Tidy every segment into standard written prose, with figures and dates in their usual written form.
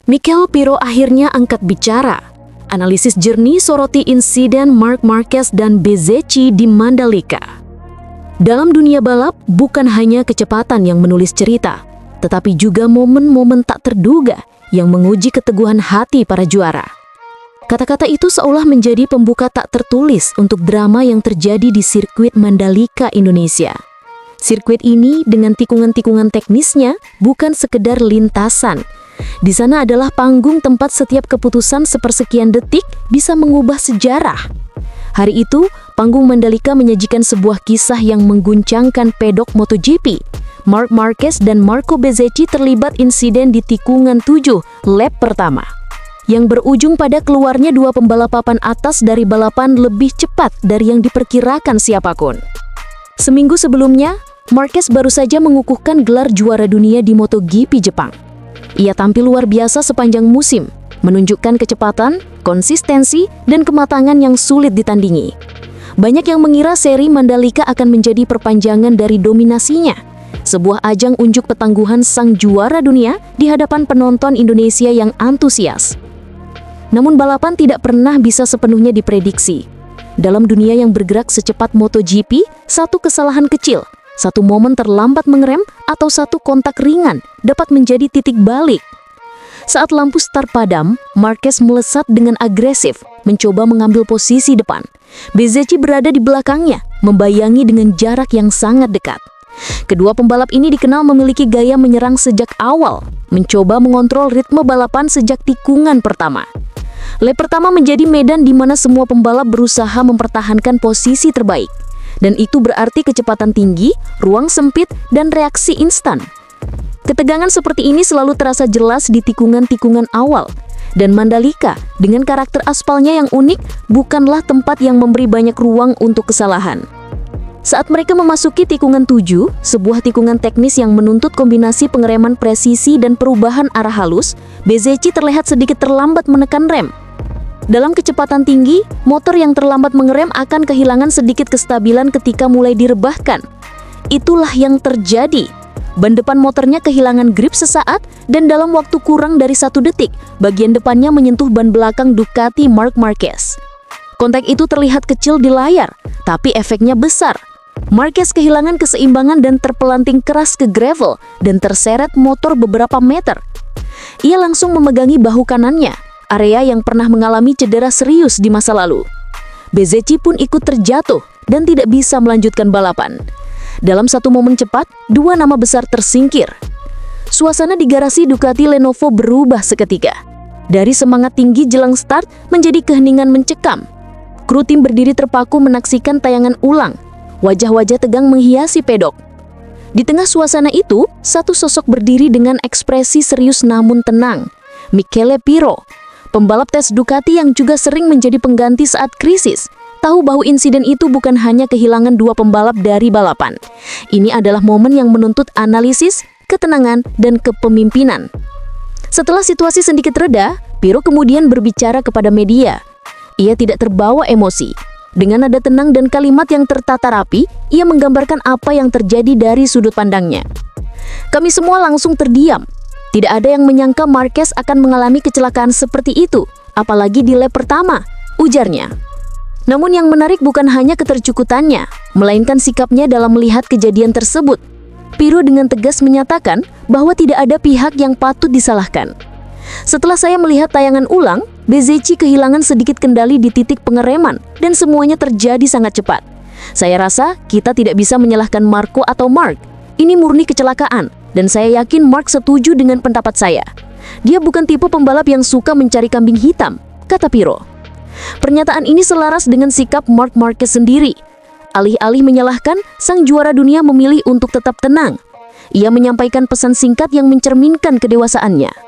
Mikel Pirro akhirnya angkat bicara. Analisis jernih soroti insiden Marc Marquez dan Bezzecchi di Mandalika. Dalam dunia balap, bukan hanya kecepatan yang menulis cerita, tetapi juga momen-momen tak terduga yang menguji keteguhan hati para juara. Kata-kata itu seolah menjadi pembuka tak tertulis untuk drama yang terjadi di sirkuit Mandalika, Indonesia. Sirkuit ini dengan tikungan-tikungan teknisnya bukan sekedar lintasan. Di sana adalah panggung tempat setiap keputusan sepersekian detik bisa mengubah sejarah. Hari itu, panggung Mandalika menyajikan sebuah kisah yang mengguncangkan pedok MotoGP. Marc Marquez dan Marco Bezzecchi terlibat insiden di tikungan 7 lap pertama, yang berujung pada keluarnya dua pembalap papan atas dari balapan lebih cepat dari yang diperkirakan siapapun. Seminggu sebelumnya, Marquez baru saja mengukuhkan gelar juara dunia di MotoGP Jepang. Ia tampil luar biasa sepanjang musim, menunjukkan kecepatan, konsistensi, dan kematangan yang sulit ditandingi. Banyak yang mengira seri Mandalika akan menjadi perpanjangan dari dominasinya, sebuah ajang unjuk ketangguhan sang juara dunia di hadapan penonton Indonesia yang antusias. Namun balapan tidak pernah bisa sepenuhnya diprediksi. Dalam dunia yang bergerak secepat MotoGP, satu kesalahan kecil, satu momen terlambat mengerem, atau satu kontak ringan dapat menjadi titik balik. Saat lampu start padam, Marquez melesat dengan agresif, mencoba mengambil posisi depan. Bezzecchi berada di belakangnya, membayangi dengan jarak yang sangat dekat. Kedua pembalap ini dikenal memiliki gaya menyerang sejak awal, mencoba mengontrol ritme balapan sejak tikungan pertama. Lap pertama menjadi medan di mana semua pembalap berusaha mempertahankan posisi terbaik. Dan itu berarti kecepatan tinggi, ruang sempit, dan reaksi instan. Ketegangan seperti ini selalu terasa jelas di tikungan-tikungan awal. Dan Mandalika, dengan karakter aspalnya yang unik, bukanlah tempat yang memberi banyak ruang untuk kesalahan. Saat mereka memasuki tikungan 7, sebuah tikungan teknis yang menuntut kombinasi pengereman presisi dan perubahan arah halus, Bezzecchi terlihat sedikit terlambat menekan rem. Dalam kecepatan tinggi, motor yang terlambat mengerem akan kehilangan sedikit kestabilan ketika mulai direbahkan. Itulah yang terjadi. Ban depan motornya kehilangan grip sesaat dan dalam waktu kurang dari 1 detik, bagian depannya menyentuh ban belakang Ducati Marc Marquez. Kontak itu terlihat kecil di layar, tapi efeknya besar. Marquez kehilangan keseimbangan dan terpelanting keras ke gravel dan terseret motor beberapa meter. Ia langsung memegangi bahu kanannya, area yang pernah mengalami cedera serius di masa lalu. Bezzecchi pun ikut terjatuh dan tidak bisa melanjutkan balapan. Dalam satu momen cepat, dua nama besar tersingkir. Suasana di garasi Ducati Lenovo berubah seketika. Dari semangat tinggi jelang start menjadi keheningan mencekam. Kru tim berdiri terpaku menaksikan tayangan ulang. Wajah-wajah tegang menghiasi pedok. Di tengah suasana itu, satu sosok berdiri dengan ekspresi serius namun tenang. Michele Pirro, pembalap tes Ducati yang juga sering menjadi pengganti saat krisis, tahu bahwa insiden itu bukan hanya kehilangan dua pembalap dari balapan. Ini adalah momen yang menuntut analisis, ketenangan, dan kepemimpinan. Setelah situasi sedikit reda, Pirro kemudian berbicara kepada media. Ia tidak terbawa emosi. Dengan nada tenang dan kalimat yang tertata rapi, ia menggambarkan apa yang terjadi dari sudut pandangnya. Kami semua langsung terdiam. Tidak ada yang menyangka Marquez akan mengalami kecelakaan seperti itu, apalagi di lap pertama, ujarnya. Namun yang menarik bukan hanya ketercukutannya, melainkan sikapnya dalam melihat kejadian tersebut. Pirro dengan tegas menyatakan bahwa tidak ada pihak yang patut disalahkan. Setelah saya melihat tayangan ulang, Bezzecchi kehilangan sedikit kendali di titik pengereman dan semuanya terjadi sangat cepat. Saya rasa kita tidak bisa menyalahkan Marco atau Marc. Ini murni kecelakaan dan saya yakin Marc setuju dengan pendapat saya. Dia bukan tipe pembalap yang suka mencari kambing hitam, kata Pirro. Pernyataan ini selaras dengan sikap Marc Marquez sendiri. Alih-alih menyalahkan, sang juara dunia memilih untuk tetap tenang. Ia menyampaikan pesan singkat yang mencerminkan kedewasaannya.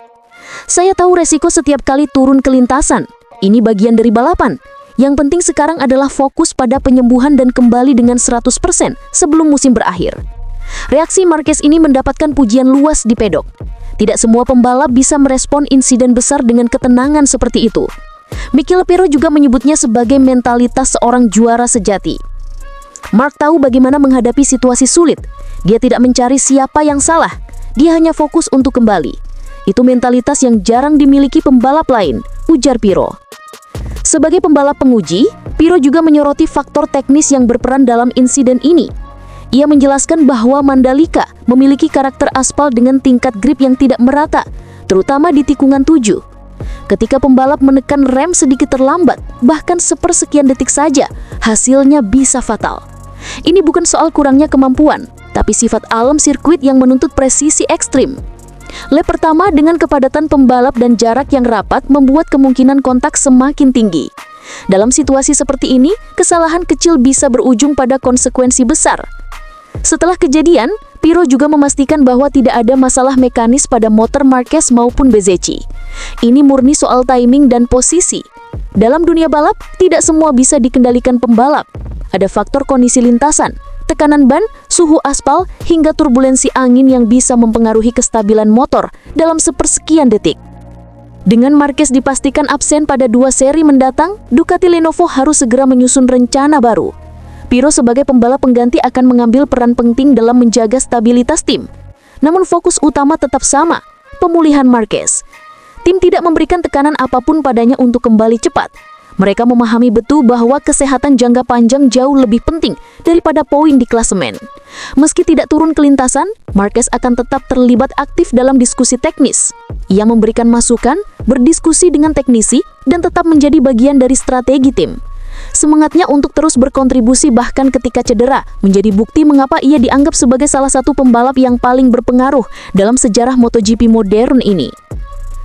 Saya tahu resiko setiap kali turun ke lintasan. Ini bagian dari balapan. Yang penting sekarang adalah fokus pada penyembuhan dan kembali dengan 100% sebelum musim berakhir. Reaksi Marquez ini mendapatkan pujian luas di pedok. Tidak semua pembalap bisa merespon insiden besar dengan ketenangan seperti itu. Michele Pirro juga menyebutnya sebagai mentalitas seorang juara sejati. Marc tahu bagaimana menghadapi situasi sulit. Dia tidak mencari siapa yang salah. Dia hanya fokus untuk kembali. Itu mentalitas yang jarang dimiliki pembalap lain, ujar Pirro. Sebagai pembalap penguji, Pirro juga menyoroti faktor teknis yang berperan dalam insiden ini. Ia menjelaskan bahwa Mandalika memiliki karakter aspal dengan tingkat grip yang tidak merata, terutama di tikungan 7. Ketika pembalap menekan rem sedikit terlambat, bahkan sepersekian detik saja, hasilnya bisa fatal. Ini bukan soal kurangnya kemampuan, tapi sifat alam sirkuit yang menuntut presisi ekstrim. Lap pertama dengan kepadatan pembalap dan jarak yang rapat membuat kemungkinan kontak semakin tinggi. Dalam situasi seperti ini, kesalahan kecil bisa berujung pada konsekuensi besar. Setelah kejadian, Pirro juga memastikan bahwa tidak ada masalah mekanis pada motor Marquez maupun Bezzecchi. Ini murni soal timing dan posisi. Dalam dunia balap, tidak semua bisa dikendalikan pembalap. Ada faktor kondisi lintasan, tekanan ban, suhu aspal, hingga turbulensi angin yang bisa mempengaruhi kestabilan motor dalam sepersekian detik. Dengan Marquez dipastikan absen pada 2 seri mendatang, Ducati Lenovo harus segera menyusun rencana baru. Pirro sebagai pembalap pengganti akan mengambil peran penting dalam menjaga stabilitas tim. Namun fokus utama tetap sama, pemulihan Marquez. Tim tidak memberikan tekanan apapun padanya untuk kembali cepat. Mereka memahami betul bahwa kesehatan jangka panjang jauh lebih penting daripada poin di klasemen. Meski tidak turun ke lintasan, Marquez akan tetap terlibat aktif dalam diskusi teknis. Ia memberikan masukan, berdiskusi dengan teknisi, dan tetap menjadi bagian dari strategi tim. Semangatnya untuk terus berkontribusi bahkan ketika cedera menjadi bukti mengapa ia dianggap sebagai salah satu pembalap yang paling berpengaruh dalam sejarah MotoGP modern ini.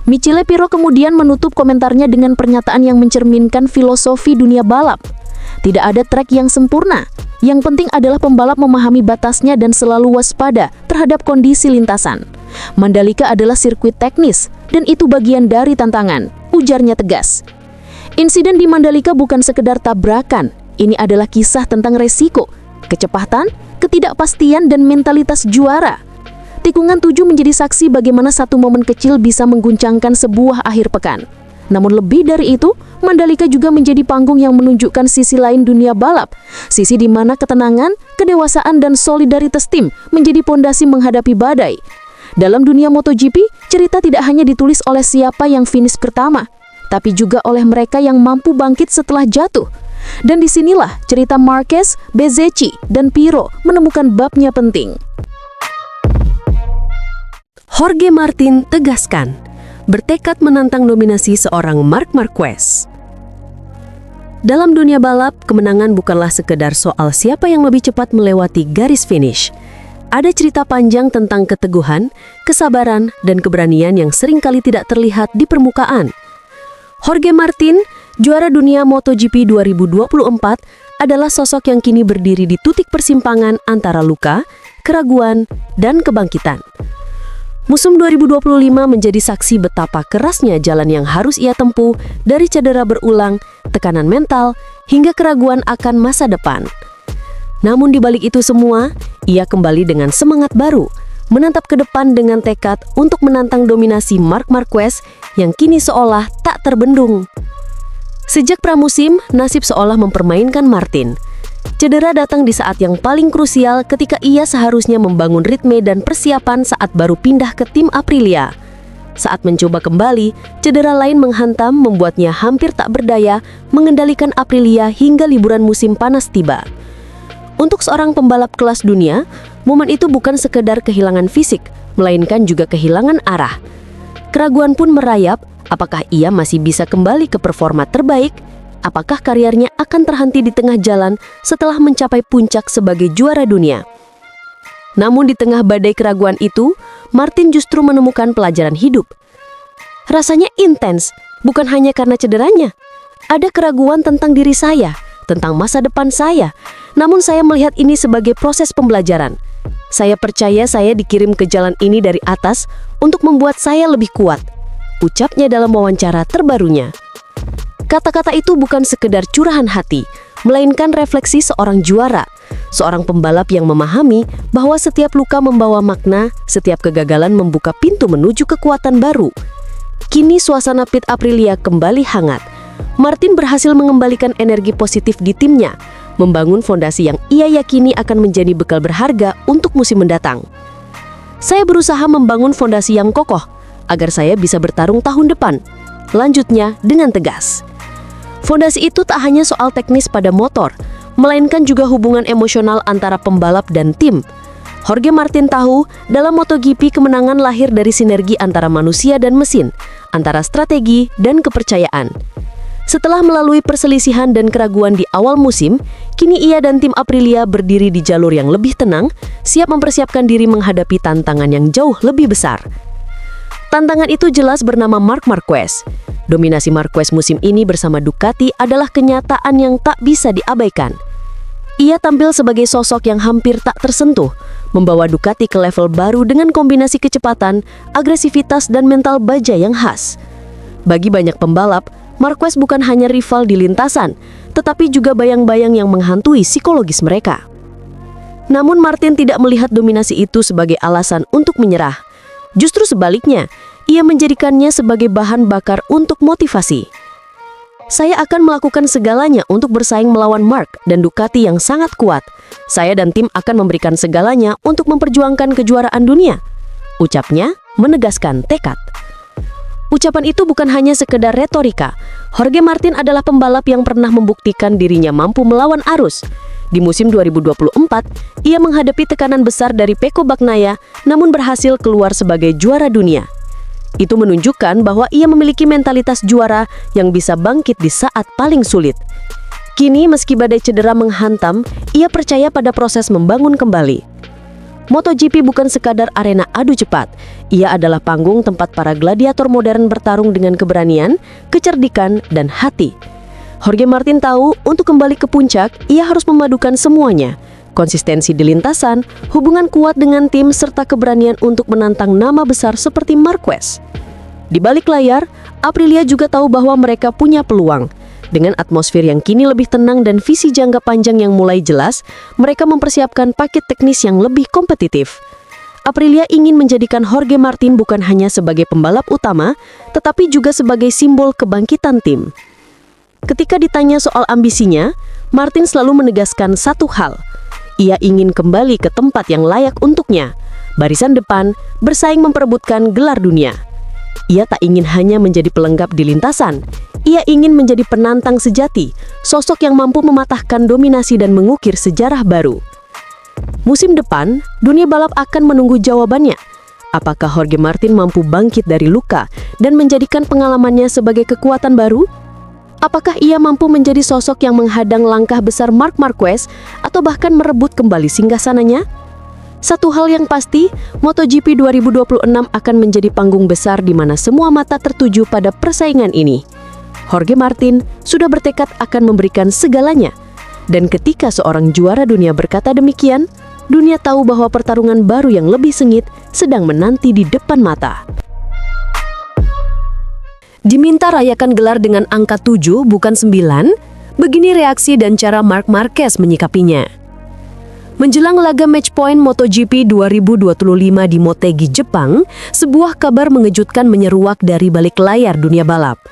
Michele Pirro kemudian menutup komentarnya dengan pernyataan yang mencerminkan filosofi dunia balap. Tidak ada trek yang sempurna. Yang penting adalah pembalap memahami batasnya dan selalu waspada terhadap kondisi lintasan. Mandalika adalah sirkuit teknis, dan itu bagian dari tantangan, ujarnya tegas. Insiden di Mandalika bukan sekedar tabrakan. Ini adalah kisah tentang resiko, kecepatan, ketidakpastian, dan mentalitas juara. Tikungan 7 menjadi saksi bagaimana satu momen kecil bisa mengguncangkan sebuah akhir pekan. Namun lebih dari itu, Mandalika juga menjadi panggung yang menunjukkan sisi lain dunia balap. Sisi di mana ketenangan, kedewasaan, dan solidaritas tim menjadi pondasi menghadapi badai. Dalam dunia MotoGP, cerita tidak hanya ditulis oleh siapa yang finish pertama, tapi juga oleh mereka yang mampu bangkit setelah jatuh. Dan disinilah cerita Marquez, Bezzecchi, dan Pirro menemukan babnya penting. Jorge Martin tegaskan, bertekad menantang dominasi seorang Marc Marquez. Dalam dunia balap, kemenangan bukanlah sekedar soal siapa yang lebih cepat melewati garis finish. Ada cerita panjang tentang keteguhan, kesabaran, dan keberanian yang seringkali tidak terlihat di permukaan. Jorge Martin, juara dunia MotoGP 2024, adalah sosok yang kini berdiri di titik persimpangan antara luka, keraguan, dan kebangkitan. Musim 2025 menjadi saksi betapa kerasnya jalan yang harus ia tempuh dari cedera berulang, tekanan mental, hingga keraguan akan masa depan. Namun di balik itu semua, ia kembali dengan semangat baru, menatap ke depan dengan tekad untuk menantang dominasi Marc Marquez yang kini seolah tak terbendung. Sejak pramusim, nasib seolah mempermainkan Martin. Cedera datang di saat yang paling krusial ketika ia seharusnya membangun ritme dan persiapan saat baru pindah ke tim Aprilia. Saat mencoba kembali, cedera lain menghantam membuatnya hampir tak berdaya mengendalikan Aprilia hingga liburan musim panas tiba. Untuk seorang pembalap kelas dunia, momen itu bukan sekedar kehilangan fisik, melainkan juga kehilangan arah. Keraguan pun merayap, apakah ia masih bisa kembali ke performa terbaik? Apakah karirnya akan terhenti di tengah jalan setelah mencapai puncak sebagai juara dunia? Namun di tengah badai keraguan itu, Martin justru menemukan pelajaran hidup. Rasanya intens, bukan hanya karena cederanya. Ada keraguan tentang diri saya, tentang masa depan saya. Namun saya melihat ini sebagai proses pembelajaran. Saya percaya saya dikirim ke jalan ini dari atas untuk membuat saya lebih kuat, ucapnya dalam wawancara terbarunya. Kata-kata itu bukan sekedar curahan hati, melainkan refleksi seorang juara, seorang pembalap yang memahami bahwa setiap luka membawa makna, setiap kegagalan membuka pintu menuju kekuatan baru. Kini suasana pit Aprilia kembali hangat. Martin berhasil mengembalikan energi positif di timnya, membangun fondasi yang ia yakini akan menjadi bekal berharga untuk musim mendatang. Saya berusaha membangun fondasi yang kokoh, agar saya bisa bertarung tahun depan. Lanjutnya dengan tegas. Fondasi itu tak hanya soal teknis pada motor, melainkan juga hubungan emosional antara pembalap dan tim. Jorge Martin tahu, dalam MotoGP kemenangan lahir dari sinergi antara manusia dan mesin, antara strategi dan kepercayaan. Setelah melalui perselisihan dan keraguan di awal musim, kini ia dan tim Aprilia berdiri di jalur yang lebih tenang, siap mempersiapkan diri menghadapi tantangan yang jauh lebih besar. Tantangan itu jelas bernama Marc Marquez. Dominasi Marquez musim ini bersama Ducati adalah kenyataan yang tak bisa diabaikan. Ia tampil sebagai sosok yang hampir tak tersentuh, membawa Ducati ke level baru dengan kombinasi kecepatan, agresivitas, dan mental baja yang khas. Bagi banyak pembalap, Marquez bukan hanya rival di lintasan, tetapi juga bayang-bayang yang menghantui psikologis mereka. Namun Martin tidak melihat dominasi itu sebagai alasan untuk menyerah. Justru sebaliknya, ia menjadikannya sebagai bahan bakar untuk motivasi. Saya akan melakukan segalanya untuk bersaing melawan Marc dan Ducati yang sangat kuat. Saya dan tim akan memberikan segalanya untuk memperjuangkan kejuaraan dunia. Ucapnya menegaskan tekad. Ucapan itu bukan hanya sekedar retorika. Jorge Martin adalah pembalap yang pernah membuktikan dirinya mampu melawan arus. Di musim 2024, ia menghadapi tekanan besar dari Pecco Bagnaia, namun berhasil keluar sebagai juara dunia. Itu menunjukkan bahwa ia memiliki mentalitas juara yang bisa bangkit di saat paling sulit. Kini, meski badai cedera menghantam, ia percaya pada proses membangun kembali. MotoGP bukan sekadar arena adu cepat. Ia adalah panggung tempat para gladiator modern bertarung dengan keberanian, kecerdikan, dan hati. Jorge Martin tahu, untuk kembali ke puncak, ia harus memadukan semuanya. Konsistensi di lintasan, hubungan kuat dengan tim, serta keberanian untuk menantang nama besar seperti Marquez. Di balik layar, Aprilia juga tahu bahwa mereka punya peluang. Dengan atmosfer yang kini lebih tenang dan visi jangka panjang yang mulai jelas, mereka mempersiapkan paket teknis yang lebih kompetitif. Aprilia ingin menjadikan Jorge Martin bukan hanya sebagai pembalap utama, tetapi juga sebagai simbol kebangkitan tim. Ketika ditanya soal ambisinya, Martin selalu menegaskan satu hal. Ia ingin kembali ke tempat yang layak untuknya, barisan depan, bersaing memperebutkan gelar dunia. Ia tak ingin hanya menjadi pelenggap di lintasan. Ia ingin menjadi penantang sejati, sosok yang mampu mematahkan dominasi dan mengukir sejarah baru. Musim depan, dunia balap akan menunggu jawabannya. Apakah Jorge Martin mampu bangkit dari luka dan menjadikan pengalamannya sebagai kekuatan baru? Apakah ia mampu menjadi sosok yang menghadang langkah besar Marc Marquez atau bahkan merebut kembali singgasananya? Satu hal yang pasti, MotoGP 2026 akan menjadi panggung besar di mana semua mata tertuju pada persaingan ini. Jorge Martin sudah bertekad akan memberikan segalanya. Dan ketika seorang juara dunia berkata demikian, dunia tahu bahwa pertarungan baru yang lebih sengit sedang menanti di depan mata. Diminta rayakan gelar dengan angka 7 bukan 9, begini reaksi dan cara Marc Marquez menyikapinya. Menjelang laga match point MotoGP 2025 di Motegi, Jepang, sebuah kabar mengejutkan menyeruak dari balik layar dunia balap.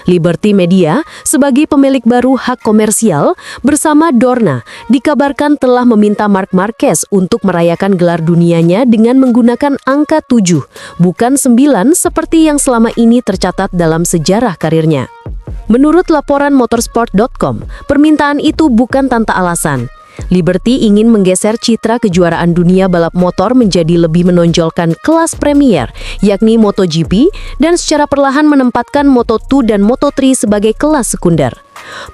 Liberty Media, sebagai pemilik baru hak komersial, bersama Dorna, dikabarkan telah meminta Marc Marquez untuk merayakan gelar dunianya dengan menggunakan angka 7, bukan 9 seperti yang selama ini tercatat dalam sejarah karirnya. Menurut laporan motorsport.com, permintaan itu bukan tanpa alasan. Liberty ingin menggeser citra kejuaraan dunia balap motor menjadi lebih menonjolkan kelas premier, yakni MotoGP, dan secara perlahan menempatkan Moto2 dan Moto3 sebagai kelas sekunder.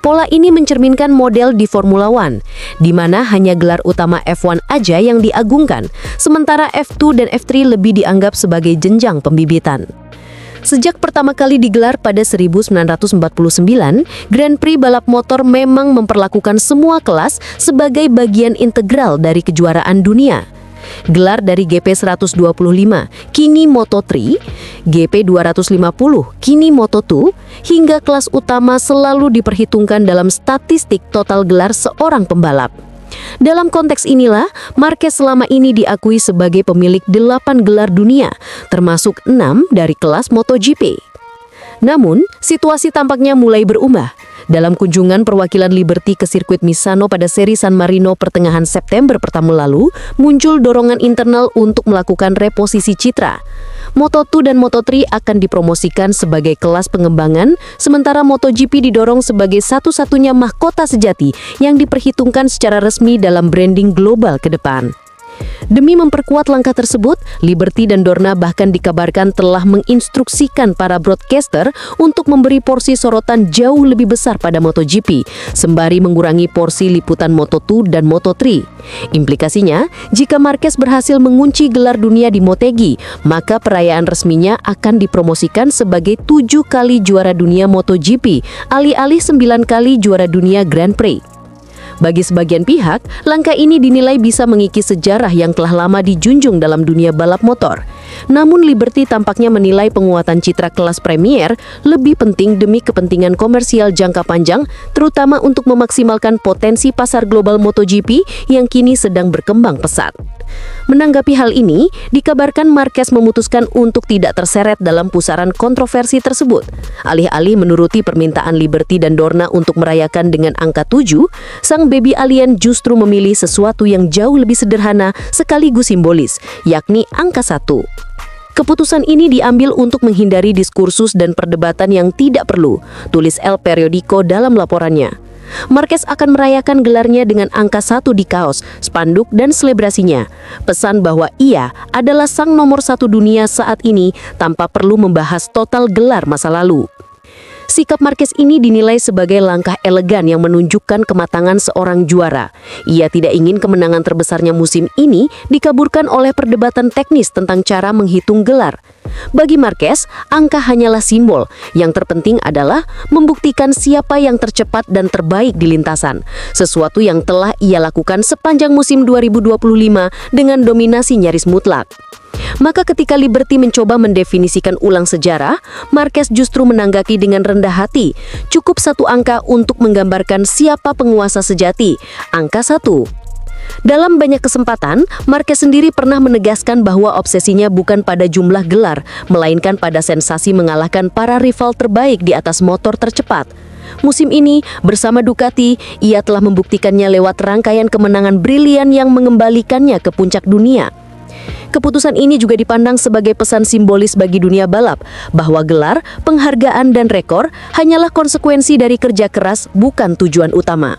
Pola ini mencerminkan model di Formula One, di mana hanya gelar utama F1 aja yang diagungkan, sementara F2 dan F3 lebih dianggap sebagai jenjang pembibitan. Sejak pertama kali digelar pada 1949, Grand Prix balap motor memang memperlakukan semua kelas sebagai bagian integral dari kejuaraan dunia. Gelar dari GP 125, kini Moto3, GP 250, kini Moto2, hingga kelas utama selalu diperhitungkan dalam statistik total gelar seorang pembalap. Dalam konteks inilah, Marquez selama ini diakui sebagai pemilik 8 gelar dunia, termasuk 6 dari kelas MotoGP. Namun, situasi tampaknya mulai berubah. Dalam kunjungan perwakilan Liberty ke sirkuit Misano pada seri San Marino pertengahan September pertama lalu, muncul dorongan internal untuk melakukan reposisi citra. Moto2 dan Moto3 akan dipromosikan sebagai kelas pengembangan, sementara MotoGP didorong sebagai satu-satunya mahkota sejati yang diperhitungkan secara resmi dalam branding global ke depan. Demi memperkuat langkah tersebut, Liberty dan Dorna bahkan dikabarkan telah menginstruksikan para broadcaster untuk memberi porsi sorotan jauh lebih besar pada MotoGP, sembari mengurangi porsi liputan Moto2 dan Moto3. Implikasinya, jika Marquez berhasil mengunci gelar dunia di Motegi, maka perayaan resminya akan dipromosikan sebagai 7 kali juara dunia MotoGP, alih-alih 9 kali juara dunia Grand Prix. Bagi sebagian pihak, langkah ini dinilai bisa mengikis sejarah yang telah lama dijunjung dalam dunia balap motor. Namun Liberty tampaknya menilai penguatan citra kelas Premier lebih penting demi kepentingan komersial jangka panjang, terutama untuk memaksimalkan potensi pasar global MotoGP yang kini sedang berkembang pesat. Menanggapi hal ini, dikabarkan Marquez memutuskan untuk tidak terseret dalam pusaran kontroversi tersebut. Alih-alih menuruti permintaan Liberty dan Dorna untuk merayakan dengan angka 7, sang baby alien justru memilih sesuatu yang jauh lebih sederhana sekaligus simbolis, yakni angka 1. Keputusan ini diambil untuk menghindari diskursus dan perdebatan yang tidak perlu, tulis El Periodico dalam laporannya. Marquez akan merayakan gelarnya dengan angka 1 di kaos, spanduk, dan selebrasinya. Pesan bahwa ia adalah sang nomor 1 dunia saat ini tanpa perlu membahas total gelar masa lalu. Sikap Marquez ini dinilai sebagai langkah elegan yang menunjukkan kematangan seorang juara. Ia tidak ingin kemenangan terbesarnya musim ini dikaburkan oleh perdebatan teknis tentang cara menghitung gelar. Bagi Marquez, angka hanyalah simbol. Yang terpenting adalah membuktikan siapa yang tercepat dan terbaik di lintasan. Sesuatu yang telah ia lakukan sepanjang musim 2025 dengan dominasi nyaris mutlak. Maka ketika Liberty mencoba mendefinisikan ulang sejarah, Marquez justru menanggapi dengan rendah hati. Cukup 1 angka untuk menggambarkan siapa penguasa sejati, angka 1. Dalam banyak kesempatan, Marquez sendiri pernah menegaskan bahwa obsesinya bukan pada jumlah gelar, melainkan pada sensasi mengalahkan para rival terbaik di atas motor tercepat. Musim ini, bersama Ducati, ia telah membuktikannya lewat rangkaian kemenangan brilian yang mengembalikannya ke puncak dunia. Keputusan ini juga dipandang sebagai pesan simbolis bagi dunia balap, bahwa gelar, penghargaan, dan rekor hanyalah konsekuensi dari kerja keras, bukan tujuan utama.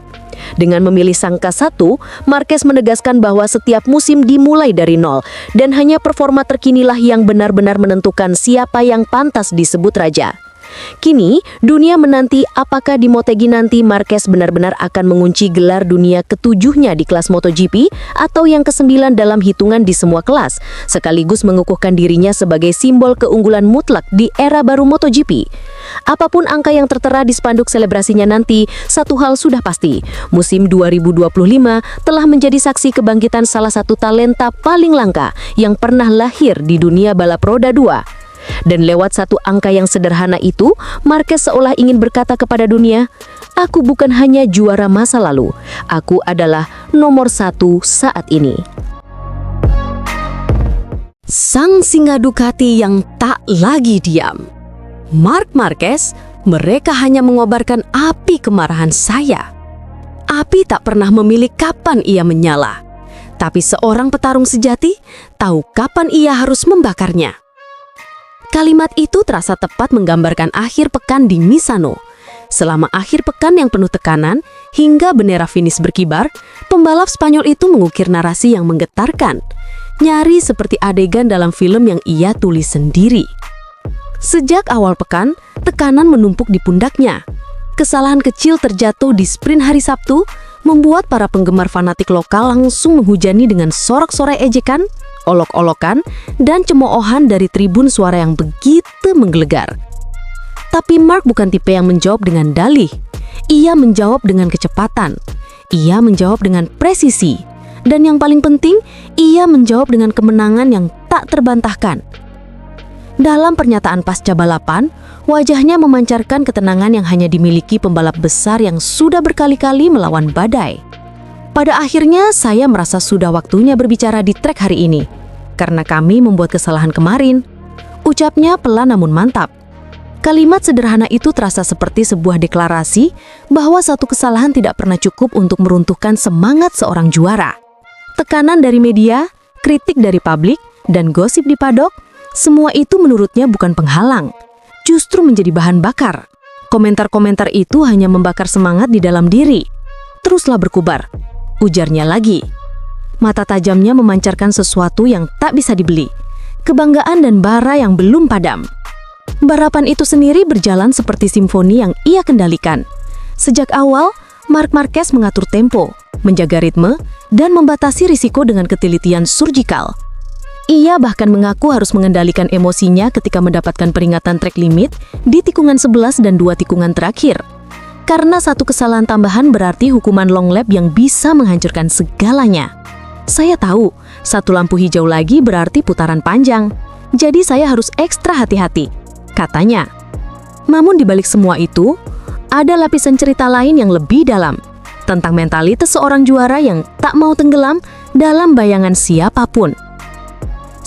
Dengan memilih angka 1, Marquez menegaskan bahwa setiap musim dimulai dari nol, dan hanya performa terkinilah yang benar-benar menentukan siapa yang pantas disebut raja. Kini, dunia menanti apakah di Motegi nanti Marquez benar-benar akan mengunci gelar dunia ke-7-nya di kelas MotoGP atau yang ke-9 dalam hitungan di semua kelas, sekaligus mengukuhkan dirinya sebagai simbol keunggulan mutlak di era baru MotoGP. Apapun angka yang tertera di spanduk selebrasinya nanti, satu hal sudah pasti, musim 2025 telah menjadi saksi kebangkitan salah satu talenta paling langka yang pernah lahir di dunia balap roda 2. Dan lewat 1 angka yang sederhana itu, Marquez seolah ingin berkata kepada dunia, "Aku bukan hanya juara masa lalu, aku adalah nomor 1 saat ini." Sang singa Ducati yang tak lagi diam. Marc Marquez, mereka hanya mengobarkan api kemarahan saya. Api tak pernah memilih kapan ia menyala. Tapi seorang petarung sejati tahu kapan ia harus membakarnya. Kalimat itu terasa tepat menggambarkan akhir pekan di Misano. Selama akhir pekan yang penuh tekanan, hingga bendera finish berkibar, pembalap Spanyol itu mengukir narasi yang menggetarkan. Nyaris seperti adegan dalam film yang ia tulis sendiri. Sejak awal pekan, tekanan menumpuk di pundaknya. Kesalahan kecil terjatuh di sprint hari Sabtu, membuat para penggemar fanatik lokal langsung menghujani dengan sorak-sorai ejekan, olok-olokan, dan cemoohan dari tribun suara yang begitu menggelegar. Tapi Marc bukan tipe yang menjawab dengan dalih. Ia menjawab dengan kecepatan. Ia menjawab dengan presisi. Dan yang paling penting, ia menjawab dengan kemenangan yang tak terbantahkan. Dalam pernyataan pasca balapan, wajahnya memancarkan ketenangan yang hanya dimiliki pembalap besar yang sudah berkali-kali melawan badai. Pada akhirnya, saya merasa sudah waktunya berbicara di trek hari ini. Karena kami membuat kesalahan kemarin. Ucapnya pelan namun mantap. Kalimat sederhana itu terasa seperti sebuah deklarasi bahwa satu kesalahan tidak pernah cukup untuk meruntuhkan semangat seorang juara. Tekanan dari media, kritik dari publik, dan gosip di paddock, Semua itu menurutnya bukan penghalang, justru menjadi bahan bakar. Komentar-komentar itu hanya membakar semangat di dalam diri. Teruslah berkubar, ujarnya lagi. Mata tajamnya memancarkan sesuatu yang tak bisa dibeli. Kebanggaan dan bara yang belum padam. Balapan itu sendiri berjalan seperti simfoni yang ia kendalikan. Sejak awal, Marc Marquez mengatur tempo, menjaga ritme, dan membatasi risiko dengan ketelitian surgikal. Ia bahkan mengaku harus mengendalikan emosinya ketika mendapatkan peringatan track limit di tikungan 11 dan 2 tikungan terakhir. Karena satu kesalahan tambahan berarti hukuman long lap yang bisa menghancurkan segalanya. Saya tahu, satu lampu hijau lagi berarti putaran panjang. Jadi saya harus ekstra hati-hati, katanya. Namun di balik semua itu, ada lapisan cerita lain yang lebih dalam. Tentang mentalitas seorang juara yang tak mau tenggelam dalam bayangan siapapun.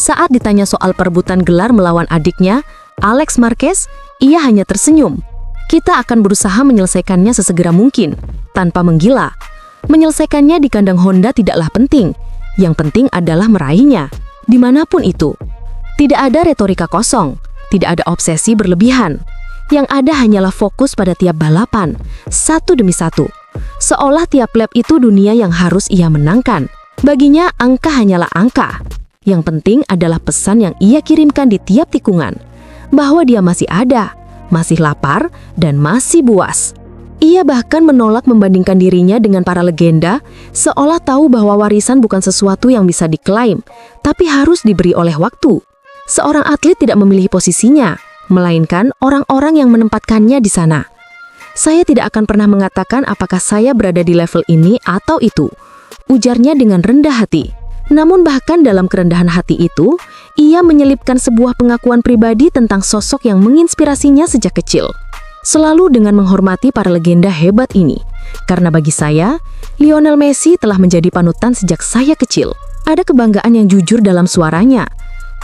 Saat ditanya soal perebutan gelar melawan adiknya, Alex Marquez, ia hanya tersenyum. Kita akan berusaha menyelesaikannya sesegera mungkin, tanpa menggila. Menyelesaikannya di kandang Honda tidaklah penting. Yang penting adalah meraihnya, dimanapun itu. Tidak ada retorika kosong, tidak ada obsesi berlebihan. Yang ada hanyalah fokus pada tiap balapan, satu demi satu. Seolah tiap lap itu dunia yang harus ia menangkan. Baginya, angka hanyalah angka. Yang penting adalah pesan yang ia kirimkan di tiap tikungan, bahwa dia masih ada, masih lapar, dan masih buas. Ia bahkan menolak membandingkan dirinya dengan para legenda, seolah tahu bahwa warisan bukan sesuatu yang bisa diklaim, tapi harus diberi oleh waktu. Seorang atlet tidak memilih posisinya, melainkan orang-orang yang menempatkannya di sana. Saya tidak akan pernah mengatakan apakah saya berada di level ini atau itu, ujarnya dengan rendah hati. Namun bahkan dalam kerendahan hati itu, ia menyelipkan sebuah pengakuan pribadi tentang sosok yang menginspirasinya sejak kecil. Selalu dengan menghormati para legenda hebat ini. Karena bagi saya, Lionel Messi telah menjadi panutan sejak saya kecil. Ada kebanggaan yang jujur dalam suaranya.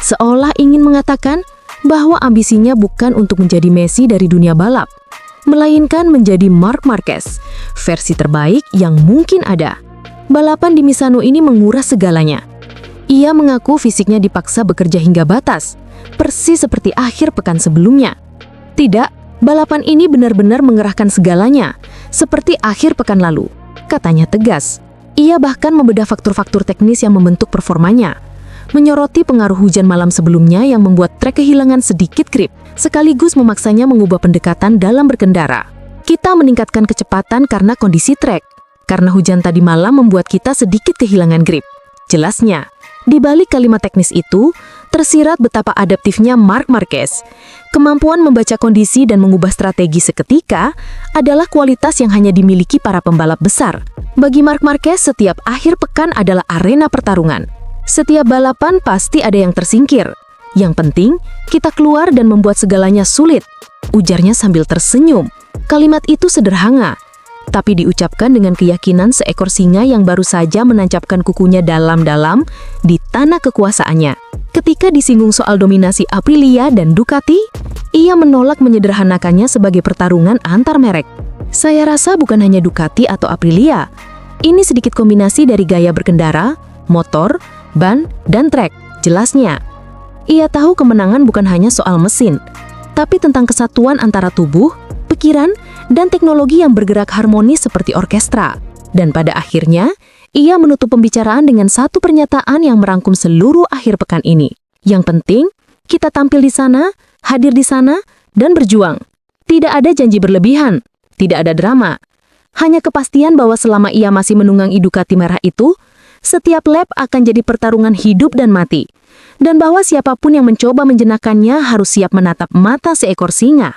Seolah ingin mengatakan bahwa ambisinya bukan untuk menjadi Messi dari dunia balap, melainkan menjadi Marc Marquez, versi terbaik yang mungkin ada. Balapan di Misano ini menguras segalanya. Ia mengaku fisiknya dipaksa bekerja hingga batas, persis seperti akhir pekan sebelumnya. Tidak, balapan ini benar-benar mengerahkan segalanya, seperti akhir pekan lalu, katanya tegas. Ia bahkan membedah faktor-faktor teknis yang membentuk performanya, menyoroti pengaruh hujan malam sebelumnya yang membuat trek kehilangan sedikit grip, sekaligus memaksanya mengubah pendekatan dalam berkendara. Kita meningkatkan kecepatan karena kondisi trek. Karena hujan tadi malam membuat kita sedikit kehilangan grip. Jelasnya, di balik kalimat teknis itu, tersirat betapa adaptifnya Marc Marquez. Kemampuan membaca kondisi dan mengubah strategi seketika adalah kualitas yang hanya dimiliki para pembalap besar. Bagi Marc Marquez, setiap akhir pekan adalah arena pertarungan. Setiap balapan pasti ada yang tersingkir. Yang penting, kita keluar dan membuat segalanya sulit, ujarnya sambil tersenyum. Kalimat itu sederhana, tapi diucapkan dengan keyakinan seekor singa yang baru saja menancapkan kukunya dalam-dalam di tanah kekuasaannya. Ketika disinggung soal dominasi Aprilia dan Ducati, ia menolak menyederhanakannya sebagai pertarungan antar merek. Saya rasa bukan hanya Ducati atau Aprilia. Ini sedikit kombinasi dari gaya berkendara, motor, ban, dan trek, jelasnya. Ia tahu kemenangan bukan hanya soal mesin, tapi tentang kesatuan antara tubuh, pikiran, dan teknologi yang bergerak harmonis seperti orkestra. Dan pada akhirnya, ia menutup pembicaraan dengan satu pernyataan yang merangkum seluruh akhir pekan ini. Yang penting, kita tampil di sana, hadir di sana, dan berjuang. Tidak ada janji berlebihan, tidak ada drama. Hanya kepastian bahwa selama ia masih menunggangi Ducati merah itu, setiap lap akan jadi pertarungan hidup dan mati. Dan bahwa siapapun yang mencoba menjenakannya harus siap menatap mata seekor singa.